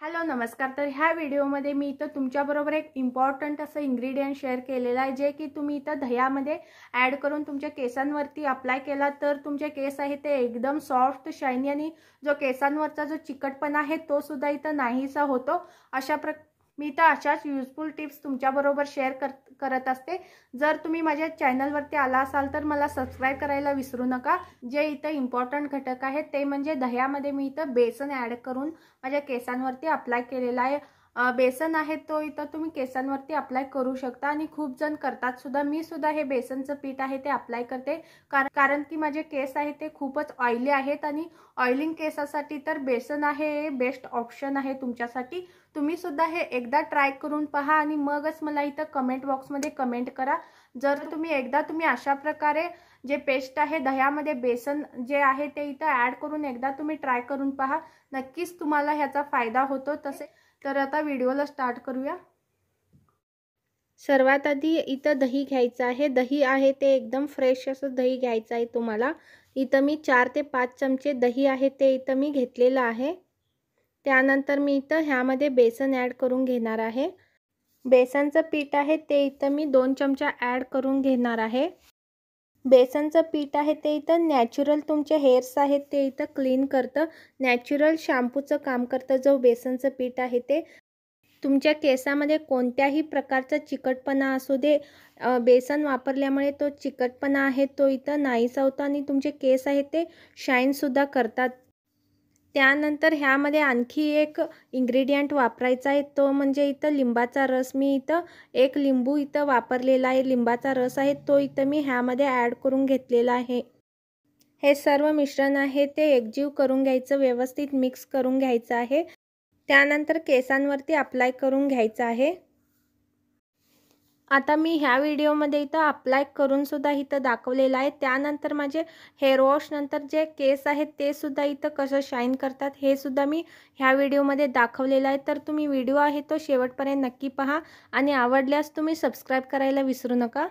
Hello नमस्कार। तर ह्या व्हिडिओमध्ये मी इथं तुमच्याबरोबर एक इम्पॉर्टंट असं इन्ग्रेडियंट शेअर केलेलं आहे, जे की तुम्ही इथं दह्यामध्ये ॲड करून तुमच्या केसांवरती अप्लाय केला तर तुमचे केस आहे ते एकदम सॉफ्ट, शायनी आणि जो केसांवरचा जो चिकटपणा आहे तो सुद्धा इथं नाहीसा होतो। मी इथं अशाच युजफुल टिप्स तुमच्याबरोबर शेअर करत असते। जर तुम्ही माझ्या चॅनलवरती आला असाल तर मला सबस्क्राइब करायला विसरू नका। जे इथं इम्पॉर्टंट घटक आहे ते म्हणजे दह्यामध्ये मी इथं बेसन ॲड करून माझ्या केसांवरती अप्लाय केलेला आहे। बेसन आहे तो इथं तुम्ही केसांवरती अप्लाय करू शकता आणि खूप जण करतात सुद्धा। मी सुद्धा हे बेसनचं पीठ आहे ते अप्लाय करते कारण की माझे केस आहे ते खूपच ऑइली आहेत आणि ऑइलिंग केसासाठी तर बेसन आहे बेस्ट ऑप्शन आहे तुमच्यासाठी। तुम्ही सुद्धा हे एकदा ट्राय करून पहा आणि मगच मला इथं कमेंट बॉक्समध्ये कमेंट करा। जर तुम्ही अशा प्रकारे जे पेस्ट आहे दह्यामध्ये बेसन जे आहे ते इथं ॲड करून एकदा तुम्ही ट्राय करून पहा, नक्कीच तुम्हाला ह्याचा फायदा होतो। तर आता व्हिडिओला स्टार्ट करूया। सर्वात आधी इथं दही घ्यायचं आहे। दही आहे ते एकदम फ्रेश असं दही घ्यायचं आहे तुम्हाला। इथं मी 4 ते 5 चमचे दही आहे ते इथं मी घेतलेलं आहे। त्यानंतर मी इथं ह्यामध्ये बेसन ॲड करून घेणार आहे। बेसनचं पीठ आहे ते इथं मी 2 चमचा ॲड करून घेणार आहे। बेसनचं पीठ आहे ते इथं नॅचरल तुमचे हेअर्स आहेत ते इथं क्लीन करतं, नॅचरल शॅम्पूचं काम करतं। जो बेसनचं पीठ आहे ते तुमच्या केसामध्ये कोणत्याही प्रकारचा चिकटपणा असू दे, बेसन वापरल्यामुळे तो चिकटपणा आहे तो इथं नाहीसा होतो आणि तुमचे केस आहे ते शाईनसुद्धा करतात। त्यानंतर ह्यामध्ये आणखी एक इन्ग्रेडियंट वापरायचा आहे, तो म्हणजे इथं लिंबाचा रस। मी इथं 1 लिंबू इथं वापरलेला आहे, लिंबाचा रस आहे तो इथं मी ह्यामध्ये ॲड करून घेतलेला आहे। हे सर्व मिश्रण आहे ते एकजीव करून घ्यायचं, व्यवस्थित मिक्स करून घ्यायचं आहे। त्यानंतर केसांवरती अप्लाय करून घ्यायचं आहे। आता मी ह्या व्हिडिओमध्ये इथं अप्लाय करून सुद्धा इथं दाखवलेलं आहे। त्यानंतर माझे हेअर वॉश नंतर जे केस आहेत ते सुद्धा इथं कसं शाईन करतात हे सुद्धा मी ह्या व्हिडिओमध्ये दाखवलेलं आहे। तर तुम्ही व्हिडिओ आहे तो शेवटपर्यंत नक्की पहा आणि आवडल्यास तुम्ही सबस्क्राइब करायला विसरू नका।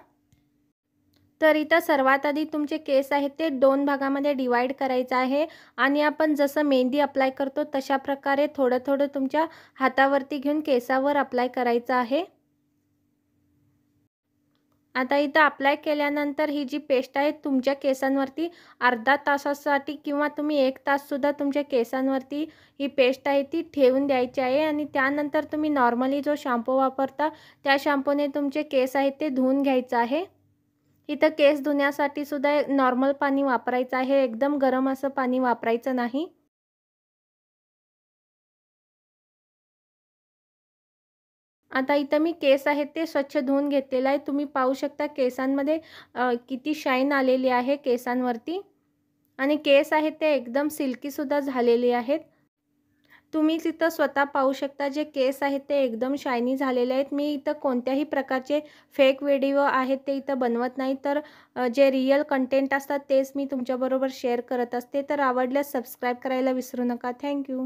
तर इथं सर्वात आधी तुमचे केस आहेत ते 2 भागामध्ये डिवाइड करायचं आहे आणि आपण जसं मेहंदी अप्लाय करतो तशा प्रकारे थोडं थोडं तुमच्या हातावरती घेऊन केसावर अप्लाय करायचं आहे। आता इथं अप्लाय केल्यानंतर ही जी पेस्ट आहे तुमच्या केसांवरती अर्धा तासासाठी किंवा तुम्ही 1 तास सुद्धा तुमच्या केसांवरती ही पेस्ट आहे ती ठेवून द्यायची आहे आणि त्यानंतर तुम्ही नॉर्मली जो शॅम्पू वापरता त्या शॅम्पूने तुमचे केस आहेत ते धुवून घ्यायचं आहे। इथं केस धुण्यासाठी सुद्धा नॉर्मल पाणी वापरायचं आहे, एकदम गरम असं पाणी वापरायचं नाही। आता इथं मी केस आहेत ते स्वच्छ धुवून घेतलेलं आहे। तुम्ही पाहू शकता केसांमध्ये किती शाईन आलेली आहे केसांवरती आणि केस आहेत ते एकदम सिल्की सुद्धा झालेले आहेत। तुम्ही तिथं स्वतः पाहू शकता जे केस आहेत ते एकदम शायनी झालेले आहेत। मी इथं कोणत्याही प्रकारचे फेक व्हिडिओ आहेत ते इथं बनवत नाही, तर जे रिअल कंटेंट असतात तेच मी तुमच्याबरोबर शेअर करत असते। तर आवडल्यास सबस्क्राइब करायला विसरू नका। थँक्यू।